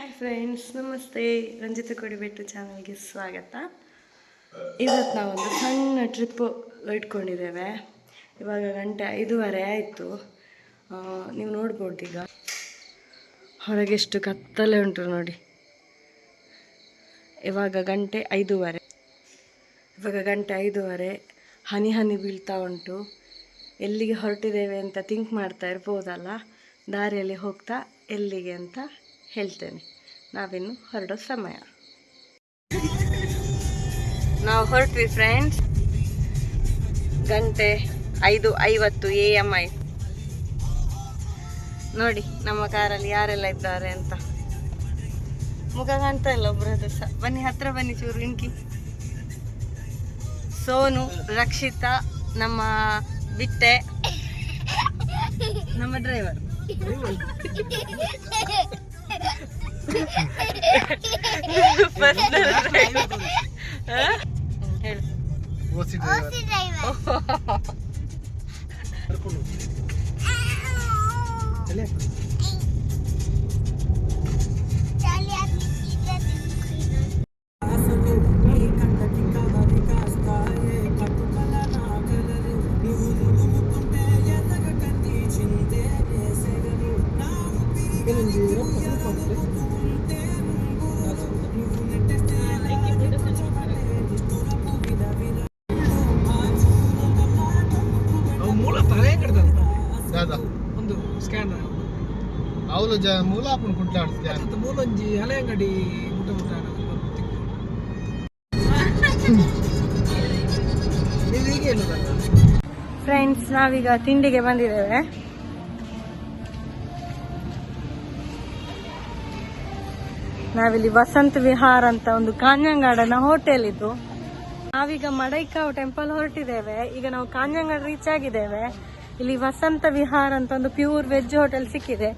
Hi friends, ನಮಸ್ತೆ. ರಂಜಿತಾ ಕೊಡಿಬೆಟ್ಟು ಚಾನಲ್ಗೆ ಸ್ವಾಗತ. ಇವತ್ತು ನಾವೊಂದು ಸಣ್ಣ ಟ್ರಿಪ್ಪು ಇಟ್ಕೊಂಡಿದ್ದೇವೆ. ಇವಾಗ ಗಂಟೆ 5:30 ಆಯಿತು. ನೀವು ನೋಡ್ಬೋದು ಈಗ ಹೊರಗೆ ಎಷ್ಟು ಕತ್ತಲೆ ಉಂಟು ನೋಡಿ. ಇವಾಗ ಗಂಟೆ 5:30. ಹನಿ ಹನಿ ಬೀಳ್ತಾ ಉಂಟು. ಎಲ್ಲಿಗೆ ಹೊರಟಿದ್ದೇವೆ ಅಂತ ಥಿಂಕ್ ಮಾಡ್ತಾ ಇರ್ಬೋದಲ್ಲ. ದಾರಿಯಲ್ಲಿ ಹೋಗ್ತಾ ಎಲ್ಲಿಗೆ ಅಂತ ಹೇಳ್ತೇನೆ. ನಾವಿನ್ನು ಹೊರಡೋ ಸಮಯ. ನಾವು ಹೊರಟ್ವಿ ಫ್ರೆಂಡ್ಸ್. ಗಂಟೆ 5:50 AM ಆಯ್ತು. ನೋಡಿ ನಮ್ಮ ಕಾರಲ್ಲಿ ಯಾರೆಲ್ಲ ಇದ್ದಾರೆ ಅಂತ. ಮುಖ ಕಾಣ್ತಾ ಇಲ್ಲ ಒಬ್ಬರದ್ದು ಸಹ. ಬನ್ನಿ, ಹತ್ರ ಬನ್ನಿ ಚೂರು ಇನ್ಕಿ. ಸೋನು, ರಕ್ಷಿತಾ, ನಮ್ಮ ಬಿಟ್ಟೆ, ನಮ್ಮ ಡ್ರೈವರ್. ಒಂದು ಸ್ಕ್ಯಾನರ್ ಅವಳು ಮೂಲ ಹಾಕೊಂಡು ಕುಂಟಾಡ್ತಾರೆ. ಮೂಲೊಂಜಿ ಹಳೆ ಅಂಗಡಿ ಮುಟ್ಟ ನೀವು ಹೀಗೆ ಹೇಳೋದಲ್ಲ. ಫ್ರೆಂಡ್ಸ್, ನಾವೀಗ ತಿಂಡಿಗೆ ಬಂದಿದ್ದೇವೆ. ನಾವಿಲ್ಲಿ ವಸಂತ ವಿಹಾರ್ ಅಂತ ಒಂದು ಕಾಂಜಂಗಾಡನ ಹೋಟೆಲ್ ಇದ್ದು. ನಾವೀಗ ಮಡೈಕಾವ್ ಟೆಂಪಲ್ ಹೊರಟಿದ್ದೇವೆ. ಈಗ ನಾವು ಕಾಂಜಂಗಾಡ್ ರೀಚ್ ಆಗಿದ್ದೇವೆ. ಇಲ್ಲಿ ವಸಂತ ವಿಹಾರ್ ಅಂತ ಒಂದು ಪ್ಯೂರ್ ವೆಜ್ ಹೋಟೆಲ್ ಸಿಕ್ಕಿದೆ.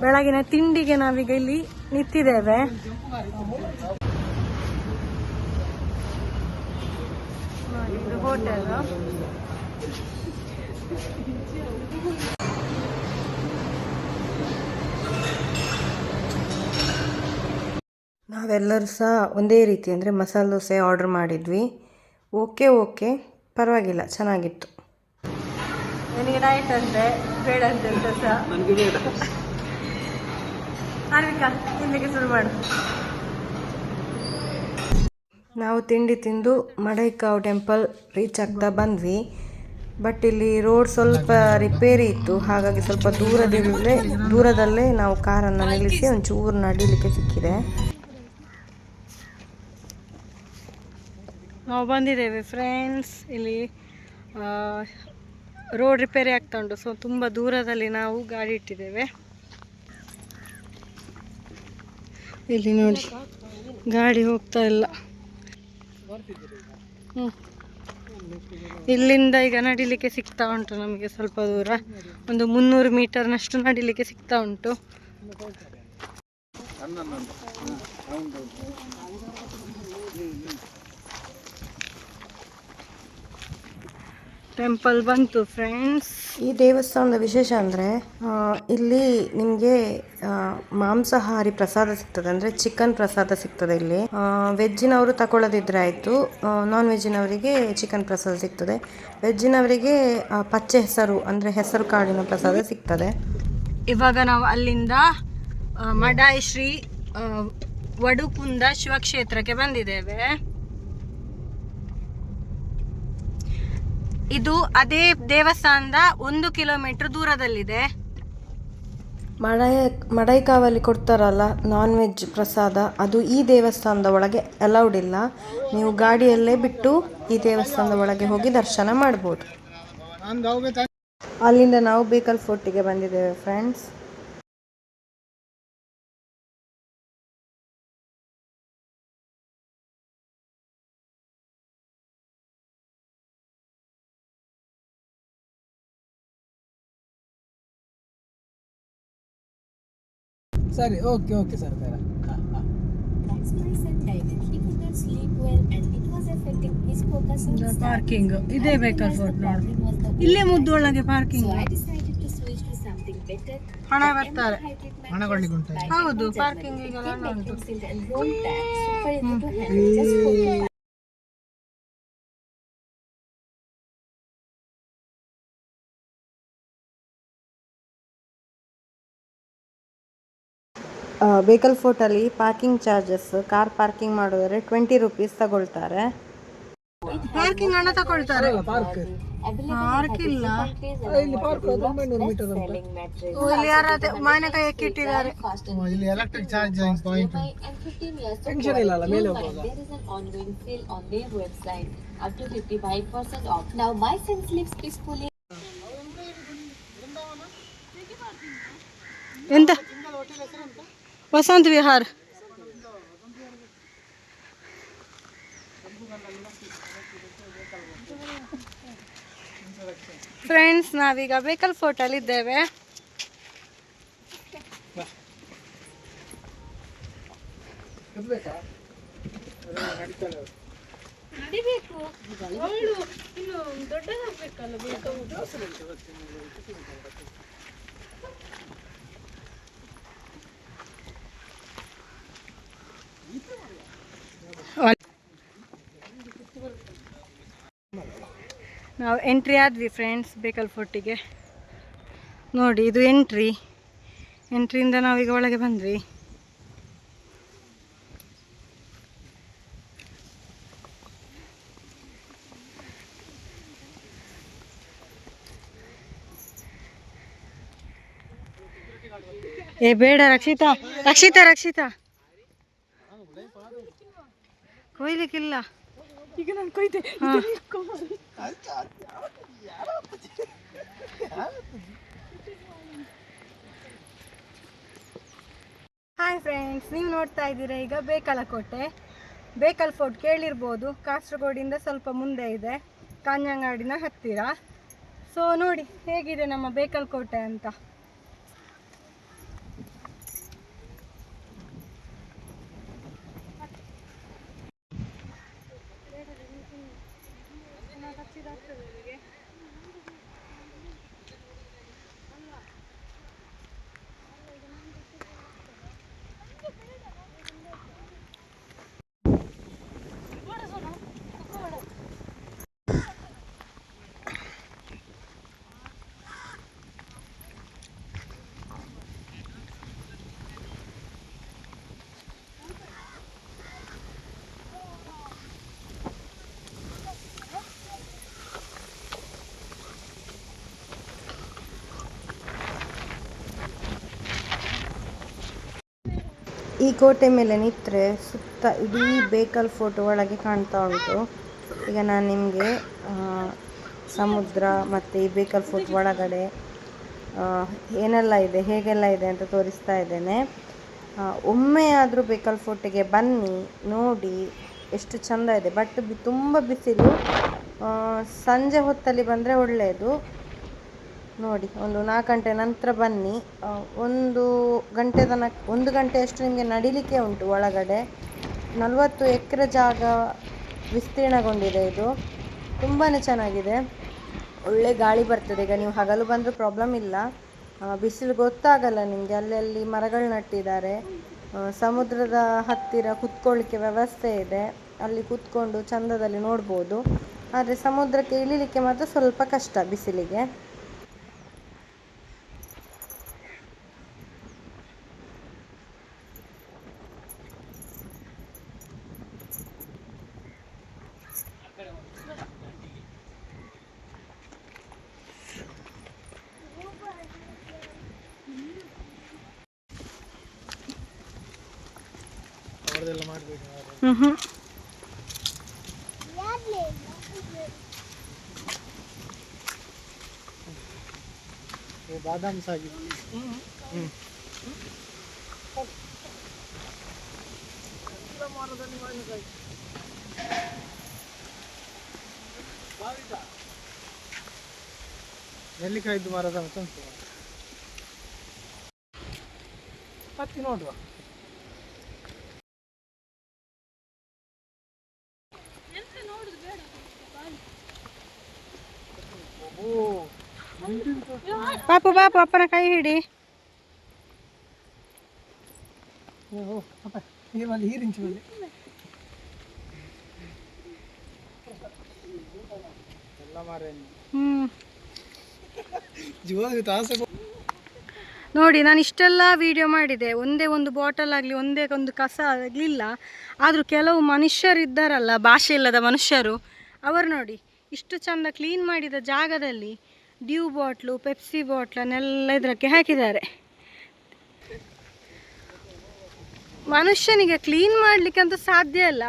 ಬೆಳಗಿನ ತಿಂಡಿಗೆ ನಾವೀಗ ಇಲ್ಲಿ ನಿಂತಿದ್ದೇವೆ. ಇದು ಹೋಟೆಲ್. ನಾವೆಲ್ಲರೂ ಸಹ ಒಂದೇ ರೀತಿ ಅಂದರೆ ಮಸಾಲೆ ದೋಸೆ ಆರ್ಡರ್ ಮಾಡಿದ್ವಿ. ಓಕೆ ಪರವಾಗಿಲ್ಲ, ಚೆನ್ನಾಗಿತ್ತು. ನನಗೆ ಡಯಟ್ ಅಂದರೆ ಬೇಡ ಅಂತ ಸಹ. ನನಗೆ ಬೇಡ. ಹಾರ್ವಿಕಾ, ತಿನ್ನಲಿಕ್ಕೆ ಶುರು ಮಾಡು. ನಾವು ತಿಂಡಿ ತಿಂದು ಮಡೈಕಾವ್ ಟೆಂಪಲ್ ರೀಚ್ ಆಗ್ತಾ ಬಂದ್ವಿ. ಬಟ್ ಇಲ್ಲಿ ರೋಡ್ ಸ್ವಲ್ಪ ರಿಪೇರಿ ಇತ್ತು. ಹಾಗಾಗಿ ಸ್ವಲ್ಪ ದೂರದಲ್ಲೇ ನಾವು ಕಾರನ್ನು ನಿಲ್ಲಿಸಿ ಒಂಚೂರು ನಡೀಲಿಕ್ಕೆ ಸಿಕ್ಕಿದೆ. ನಾವು ಬಂದಿದ್ದೇವೆ ಫ್ರೆಂಡ್ಸ್. ಇಲ್ಲಿ ರೋಡ್ ರಿಪೇರಿ ಆಗ್ತಾ ಉಂಟು. ಸೊ ತುಂಬ ದೂರದಲ್ಲಿ ನಾವು ಗಾಡಿ ಇಟ್ಟಿದ್ದೇವೆ. ಇಲ್ಲಿ ನೋಡಿ, ಗಾಡಿ ಹೋಗ್ತಾ ಇಲ್ಲ. ಇಲ್ಲಿಂದ ಈಗ ನಡಿಲಿಕ್ಕೆ ಸಿಗ್ತಾ ಉಂಟು ನಮಗೆ. ಸ್ವಲ್ಪ ದೂರ, ಒಂದು 300 ಮೀಟರ್ನಷ್ಟು ನಡಿಲಿಕ್ಕೆ ಸಿಗ್ತಾ ಉಂಟು. ಟೆಂಪಲ್ ಬಂತು ಫ್ರೆಂಡ್ಸ್. ಈ ದೇವಸ್ಥಾನದ ವಿಶೇಷ ಅಂದರೆ ಇಲ್ಲಿ ನಿಮಗೆ ಮಾಂಸಾಹಾರಿ ಪ್ರಸಾದ ಸಿಗ್ತದೆ, ಅಂದರೆ ಚಿಕನ್ ಪ್ರಸಾದ ಸಿಗ್ತದೆ. ಇಲ್ಲಿ ವೆಜ್ಜಿನವರು ತಗೊಳ್ಳೋದಿದ್ರೆ ಆಯಿತು, ನಾನ್ ವೆಜ್ಜಿನವರಿಗೆ ಚಿಕನ್ ಪ್ರಸಾದ ಸಿಗ್ತದೆ. ವೆಜ್ಜಿನವರಿಗೆ ಪಚ್ಚೆ ಹೆಸರು ಅಂದರೆ ಹೆಸರು ಕಾಳಿನ ಪ್ರಸಾದ ಸಿಗ್ತದೆ. ಇವಾಗ ನಾವು ಅಲ್ಲಿಂದ ಮಡಾಯಿ ಶ್ರೀ ವಡುಕುಂದ ಶಿವಕ್ಷೇತ್ರಕ್ಕೆ ಬಂದಿದ್ದೇವೆ. ಇದು ಅದೇ ದೇವಸ್ಥಾನದ 1 ಕಿಲೋಮೀಟರ್ ದೂರದಲ್ಲಿದೆ. ಮಡೈಕಾವಲ್ಲಿ ಕೊಡ್ತಾರಲ್ಲ ನಾನ್ ವೆಜ್ ಪ್ರಸಾದ, ಅದು ಈ ದೇವಸ್ಥಾನದ ಒಳಗೆ ಅಲೌಡ್ ಇಲ್ಲ. ನೀವು ಗಾಡಿಯಲ್ಲೇ ಬಿಟ್ಟು ಈ ದೇವಸ್ಥಾನದ ಒಳಗೆ ಹೋಗಿ ದರ್ಶನ ಮಾಡ್ಬೋದು. ಅಲ್ಲಿಂದ ನಾವು ಬೇಕಲ್ ಫೋರ್ಟಿಗೆ ಬಂದಿದ್ದೇವೆ ಫ್ರೆಂಡ್ಸ್. ಸರಿ, ಓಕೆ ಸರ್. ಪಾರ್ಕಿಂಗ್ ಇದೇ ಬೇಕಲ್ ಫೋರ್ಟ್ ನೋಡಿ. ಇಲ್ಲೇ ಮುದ್ದೊಳಗೆ ಪಾರ್ಕಿಂಗ್. ಹಣ ಬರ್ತಾರೆ. ಹಣ ಕೊಡ್ಲಿಕ್ಕೆ ಉಂಟು. ಹೌದು, ಪಾರ್ಕಿಂಗಿಗೆಲ್ಲ ಹಣ ಉಂಟು. Bekal ಫೋರ್ಟಲ್ಲಿ parking charges, car parking ಮಾಡಿದ್ರೆ 20 ರುಪೀಸ್ ತಗೊಳ್ತಾರೆ. ಪಾರ್ಕಿಂಗ್ ಹಣ ತಗೊಳ್ತಾರೆ. ಪಾರ್ಕ್ ಪಾರ್ಕ್ ಇಲ್ಲ ಇಲ್ಲಿ ಪಾರ್ಕ್ 900 ಮೀಟರ್ ಅಂತ. ಇಲ್ಲಿ ಯಾರಾದ್ರೂ ಮಾವಿನಕಾಯಿ ಎಕ್ಕಿಟ್ಟಿದ್ದಾರೆ. ಇಲ್ಲಿ ಎಲೆಕ್ಟ್ರಿಕ್ ಚಾರ್ಜಿಂಗ್ ಪಾಯಿಂಟ್. ಟೆನ್ಷನ್ ಇಲ್ಲ ಅಲ್ಲ ಮೇಲೆ ಹೋಗುವಾಗ. ಎಂತ ವಸಂತ್ ವಿಹಾರ್. ಫ್ರೆಂಡ್ಸ್, ನಾವೀಗ ಬೇಕಲ್ ಫೋರ್ಟಲ್ಲಿ ಇದ್ದೇವೆ. ನಾವು ಎಂಟ್ರಿ ಆದ್ವಿ ಫ್ರೆಂಡ್ಸ್ ಬೇಕಲ್ ಫೋರ್ಟಿಗೆ. ನೋಡಿ, ಇದು ಎಂಟ್ರಿಯಿಂದ ನಾವೀಗ ಒಳಗೆ ಬಂದ್ವಿ. ಏ ಬೇಡ ರಕ್ಷಿತಾ, ಕೊಯ್ಲಿಕ್ಕಿಲ್ಲ. ಈಗ ನಾನು ಕೊಯ್ದೆ. ಹಾಯ್ ಫ್ರೆಂಡ್ಸ್, ನೀವು ನೋಡ್ತಾ ಇದ್ದೀರಾ ಈಗ ಬೇಕಲಕೋಟೆ. ಬೇಕಲ್ ಫೋರ್ಟ್ ಕೇಳಿರ್ಬೋದು, ಕಾಸರಗೋಡಿಂದ ಸ್ವಲ್ಪ ಮುಂದೆ ಇದೆ, ಕಾಂಜಂಗಾಡಿನ ಹತ್ತಿರ. ಸೊ ನೋಡಿ ಹೇಗಿದೆ ನಮ್ಮ ಬೇಕಲ್ ಕೋಟೆ ಅಂತ. ಈ ಕೋಟೆ ಮೇಲೆ ನಿಂತರೆ ಸುತ್ತ ಇಡೀ ಬೇಕಲ್ ಫೋರ್ಟ್ ಒಳಗೆ ಕಾಣ್ತಾ ಉಂಟು. ಈಗ ನಾನು ನಿಮಗೆ ಸಮುದ್ರ ಮತ್ತು ಈ ಬೇಕಲ್ ಫೋರ್ಟ್ ಒಳಗಡೆ ಏನೆಲ್ಲ ಇದೆ, ಹೇಗೆಲ್ಲ ಇದೆ ಅಂತ ತೋರಿಸ್ತಾ ಇದ್ದೇನೆ. ಒಮ್ಮೆ ಆದರೂ ಬೇಕಲ್ ಫೋರ್ಟಿಗೆ ಬನ್ನಿ, ನೋಡಿ ಎಷ್ಟು ಚೆಂದ ಇದೆ. ಬಟ್ ತುಂಬ ಬಿಸಿಲು. ಸಂಜೆ ಹೊತ್ತಲ್ಲಿ ಬಂದರೆ ಒಳ್ಳೆಯದು. ನೋಡಿ, ಒಂದು 4 ಗಂಟೆ ನಂತರ ಬನ್ನಿ. 1 ಗಂಟೆಯಷ್ಟು ನಿಮಗೆ ನಡಿಲಿಕ್ಕೆ ಉಂಟು ಒಳಗಡೆ. 40 ಎಕರೆ ಜಾಗ ವಿಸ್ತೀರ್ಣಗೊಂಡಿದೆ. ಇದು ತುಂಬಾ ಚೆನ್ನಾಗಿದೆ. ಒಳ್ಳೆ ಗಾಳಿ ಬರ್ತದೆ. ಈಗ ನೀವು ಹಗಲು ಬಂದರೂ ಪ್ರಾಬ್ಲಮ್ ಇಲ್ಲ, ಬಿಸಿಲು ಗೊತ್ತಾಗಲ್ಲ ನಿಮಗೆ. ಅಲ್ಲಲ್ಲಿ ಮರಗಳು ನಟ್ಟಿದ್ದಾರೆ. ಸಮುದ್ರದ ಹತ್ತಿರ ಕುತ್ಕೊಳ್ಳಿಕ್ಕೆ ವ್ಯವಸ್ಥೆ ಇದೆ, ಅಲ್ಲಿ ಕುತ್ಕೊಂಡು ಚಂದದಲ್ಲಿ ನೋಡ್ಬೋದು. ಆದರೆ ಸಮುದ್ರಕ್ಕೆ ಇಳಿಲಿಕ್ಕೆ ಮಾತ್ರ ಸ್ವಲ್ಪ ಕಷ್ಟ ಬಿಸಿಲಿಗೆ. ಬಾದಾಮ್ ಸಾಗಿ ನೆಲ್ಲಿಕಾಯ್ದು ಮರದ ಉಂಟು. ಹತ್ತಿ ನೋಡುವ. ಪಾಪು ಅಪ್ಪನ ಕೈ ಹಿಡಿ. ಓ ಅಪ್ಪ ನೀರಲ್ಲಿ ನೀರಿಂಚು ಮೇಲೆ ಎಲ್ಲ ಮಾರೆ ಜೀವನ ತಾಸೆ ನೋಡಿ ನಾನು ಇಷ್ಟೆಲ್ಲ ವಿಡಿಯೋ ಮಾಡಿದೆ, ಒಂದೇ ಒಂದು ಬಾಟಲ್ ಆಗಲಿ ಒಂದೇ ಒಂದು ಕಸ ಆಗಲಿಲ್ಲ. ಆದರೂ ಕೆಲವು ಮನುಷ್ಯರಿದ್ದಾರಲ್ಲ, ಭಾಷೆ ಇಲ್ಲದ ಮನುಷ್ಯರು, ಅವರು ನೋಡಿ ಇಷ್ಟು ಚಂದ ಕ್ಲೀನ್ ಮಾಡಿದ ಜಾಗದಲ್ಲಿ ಡ್ಯೂ ಬಾಟ್ಲು ಪೆಪ್ಸಿ ಬಾಟ್ಲನ್ನೆಲ್ಲ ಇದಕ್ಕೆ ಹಾಕಿದ್ದಾರೆ. ಮನುಷ್ಯನಿಗೆ ಕ್ಲೀನ್ ಮಾಡಲಿಕ್ಕಂತೂ ಸಾಧ್ಯ ಇಲ್ಲ,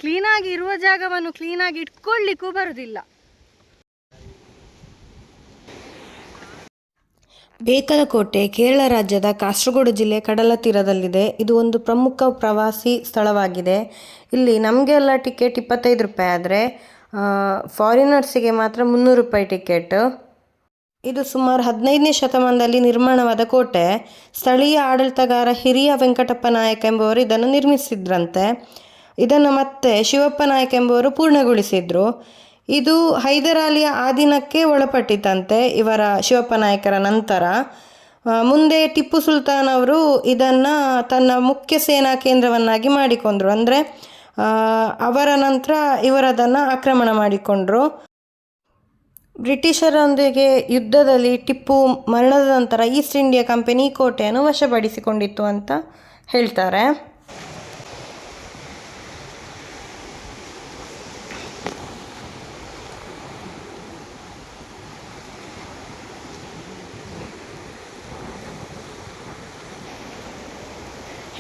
ಕ್ಲೀನಾಗಿ ಇರುವ ಜಾಗವನ್ನು ಕ್ಲೀನಾಗಿ ಇಟ್ಕೊಳ್ಳಿಕ್ಕೂ ಬರುವುದಿಲ್ಲ. ಬೇಕಲಕೋಟೆ ಕೇರಳ ರಾಜ್ಯದ ಕಾಸರಗೋಡು ಜಿಲ್ಲೆ ಕಡಲ ತೀರದಲ್ಲಿದೆ. ಇದು ಒಂದು ಪ್ರಮುಖ ಪ್ರವಾಸಿ ಸ್ಥಳವಾಗಿದೆ. ಇಲ್ಲಿ ನಮಗೆಲ್ಲ ಟಿಕೆಟ್ 25 ರೂಪಾಯಿ, ಆದರೆ ಫಾರಿನರ್ಸಿಗೆ ಮಾತ್ರ 300 ರೂಪಾಯಿ ಟಿಕೆಟ್. ಇದು ಸುಮಾರು 15ನೇ ಶತಮಾನದಲ್ಲಿ ನಿರ್ಮಾಣವಾದ ಕೋಟೆ. ಸ್ಥಳೀಯ ಆಡಳಿತಗಾರ ಹಿರಿಯ ವೆಂಕಟಪ್ಪ ನಾಯಕ ಎಂಬುವರು ಇದನ್ನು ನಿರ್ಮಿಸಿದ್ರಂತೆ. ಇದನ್ನು ಮತ್ತೆ ಶಿವಪ್ಪ ನಾಯಕ ಎಂಬುವರು ಪೂರ್ಣಗೊಳಿಸಿದ್ರು. ಇದು ಹೈದರಾಲಿಯ ಆಧೀನಕ್ಕೆ ಒಳಪಟ್ಟಿತಂತೆ ಇವರ ಶಿವಪ್ಪ ನಾಯಕರ ನಂತರ. ಮುಂದೆ ಟಿಪ್ಪು ಸುಲ್ತಾನ್ ಅವರು ಇದನ್ನು ತನ್ನ ಮುಖ್ಯ ಸೇನಾ ಕೇಂದ್ರವನ್ನಾಗಿ ಮಾಡಿಕೊಂಡ್ರು. ಅಂದರೆ ಅವರ ನಂತರ ಇವರದನ್ನು ಆಕ್ರಮಣ ಮಾಡಿಕೊಂಡ್ರು. ಬ್ರಿಟಿಷರೊಂದಿಗೆ ಯುದ್ಧದಲ್ಲಿ ಟಿಪ್ಪು ಮರಣದ ನಂತರ ಈಸ್ಟ್ ಇಂಡಿಯಾ ಕಂಪನಿ ಈ ಕೋಟೆಯನ್ನು ವಶಪಡಿಸಿಕೊಂಡಿತ್ತು ಅಂತ ಹೇಳ್ತಾರೆ.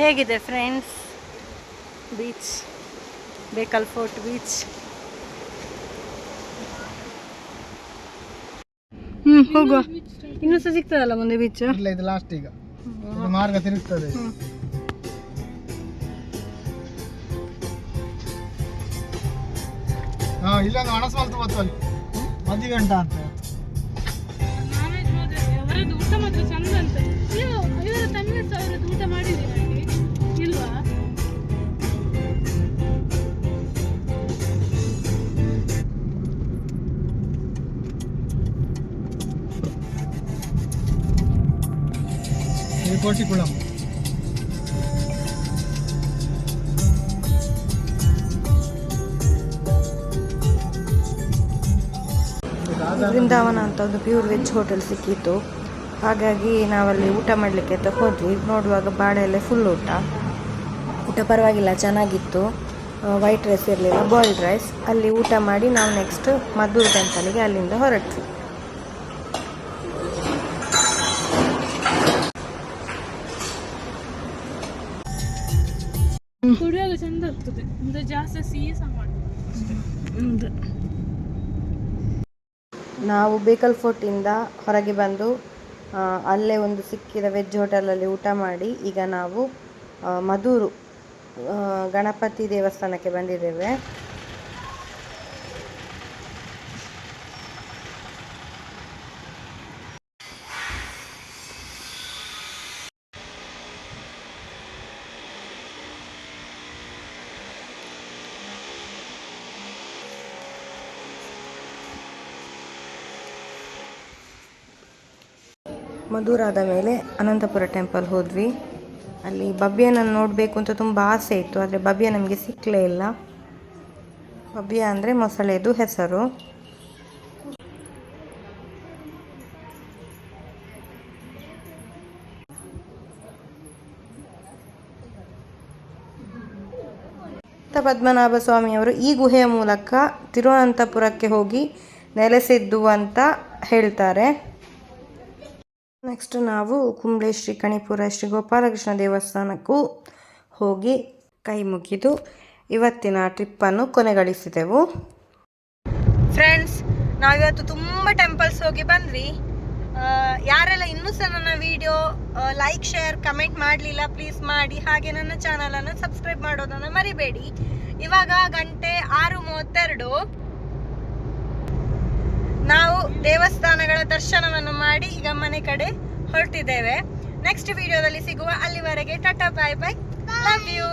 ಹೇಗಿದೆ friends beach, Bekal fort beach. ಹೋಗುವ, ಇನ್ನೂ ಸಹ ಸಿಗ್ತದಲ್ಲ ಮುಂದೆ ಬೀಚ್. ಇಲ್ಲ, ಇದು ಲಾಸ್ಟ್. ಈಗ ಇದು ಮಾರ್ಗ ತಿರುಗ್ತದೆ. ಇಲ್ಲೊಂದು ಹಣಸ್ಮಲ್ತು ಬತ್ತಲ್ಲಿ ಮದಿಗಂಟ ಅಂತ. ಊಟ ಮಾತ್ರ ಚಂದ ಅಂತ. ಇವರ ತಂದೆ ಸಾವಿರದ ಊಟ ಮಾಡಿದ್ದೀರಾ ಇಲ್ವಾ? ಕೋಟಿಕುಳಂ. ಬೃಂದಾವನ ಅಂತ ಒಂದು ಪ್ಯೂರ್ ವೆಜ್ ಹೋಟೆಲ್ ಸಿಕ್ಕಿತ್ತು. ಹಾಗಾಗಿ ನಾವಲ್ಲಿ ಊಟ ಮಾಡಲಿಕ್ಕೆ ಅಂತ ಹೋದ್ವಿ. ನೋಡುವಾಗ ಬಾಳೆ ಎಲೆ ಫುಲ್ ಊಟ ಪರವಾಗಿಲ್ಲ, ಚೆನ್ನಾಗಿತ್ತು. ವೈಟ್ ರೈಸ್ ಇರಲಿಲ್ಲ, ಬಾಯ್ಲ್ಡ್ ರೈಸ್. ಅಲ್ಲಿ ಊಟ ಮಾಡಿ ನಾವು ನೆಕ್ಸ್ಟ್ ಮದ್ದೂರು ಟೆಂಪಲಿಗೆ ಅಲ್ಲಿಂದ ಹೊರಟ್ವಿ. ಕುಡಿಯೋದು ಚಂದ ಆಗ್ತದೆ, ಒಂದು ಜಾಸ್ತಿ ಸಿಹಿ ಸಹ ಮಾಡ್ತದೆ. ನಾವು ಬೇಕಲ್ ಫೋರ್ಟಿಂದ ಹೊರಗೆ ಬಂದು ಅಲ್ಲೇ ಒಂದು ಸಿಕ್ಕಿದ ವೆಜ್ ಹೋಟೆಲಲ್ಲಿ ಊಟ ಮಾಡಿ ಈಗ ನಾವು ಮದ್ದೂರು ಗಣಪತಿ ದೇವಸ್ಥಾನಕ್ಕೆ ಬಂದಿದ್ದೇವೆ. ಮದ್ದೂರಾದ ಮೇಲೆ ಅನಂತಪುರ ಟೆಂಪಲ್ ಹೋದ್ವಿ. ಅಲ್ಲಿ ಬಬ್ಬಿಯನ್ನು ನೋಡಬೇಕು ಅಂತ ತುಂಬ ಆಸೆ ಇತ್ತು, ಆದರೆ ಬಬ್ಬಿಯ ನಮಗೆ ಸಿಕ್ಕಲೇ ಇಲ್ಲ. ಬಬ್ಬಿಯ ಅಂದರೆ ಮೊಸಳೆದು ಹೆಸರು. ಪದ್ಮನಾಭ ಸ್ವಾಮಿಯವರು ಈ ಗುಹೆಯ ಮೂಲಕ ತಿರುವನಂತಪುರಕ್ಕೆ ಹೋಗಿ ನೆಲೆಸಿದ್ದು ಅಂತ ಹೇಳ್ತಾರೆ. ನೆಕ್ಸ್ಟ್ ನಾವು ಕುಂಬ್ಳೆ ಶ್ರೀ ಕಣಿಪುರ ಶ್ರೀ ಗೋಪಾಲಕೃಷ್ಣ ದೇವಸ್ಥಾನಕ್ಕೂ ಹೋಗಿ ಕೈ ಮುಗಿದು ಇವತ್ತಿನ ಟ್ರಿಪ್ಪನ್ನು ಕೊನೆಗಳಿಸಿದೆವು. ಫ್ರೆಂಡ್ಸ್, ನಾವಿವತ್ತು ತುಂಬ ಟೆಂಪಲ್ಸ್ ಹೋಗಿ ಬಂದ್ವಿ. ಯಾರೆಲ್ಲ ಇನ್ನೂ ಸಹ ನನ್ನ ವಿಡಿಯೋ ಲೈಕ್, ಶೇರ್, ಕಮೆಂಟ್ ಮಾಡಲಿಲ್ಲ ಪ್ಲೀಸ್ ಮಾಡಿ. ಹಾಗೆ ನನ್ನ ಚಾನಲನ್ನು ಸಬ್ಸ್ಕ್ರೈಬ್ ಮಾಡೋದನ್ನು ಮರಿಬೇಡಿ. ಇವಾಗ ಗಂಟೆ 6:32. ನಾವು ದೇವಸ್ಥಾನಗಳ ದರ್ಶನವನ್ನು ಮಾಡಿ ಈಗ ಮನೆ ಕಡೆ ಹೊರಟಿದ್ದೇವೆ. ನೆಕ್ಸ್ಟ್ ವಿಡಿಯೋದಲ್ಲಿ ಸಿಗುವ. ಅಲ್ಲಿವರೆಗೆ ಟಾಟಾ, ಬಾಯ್ ಬಾಯ್, ಲವ್ ಯು.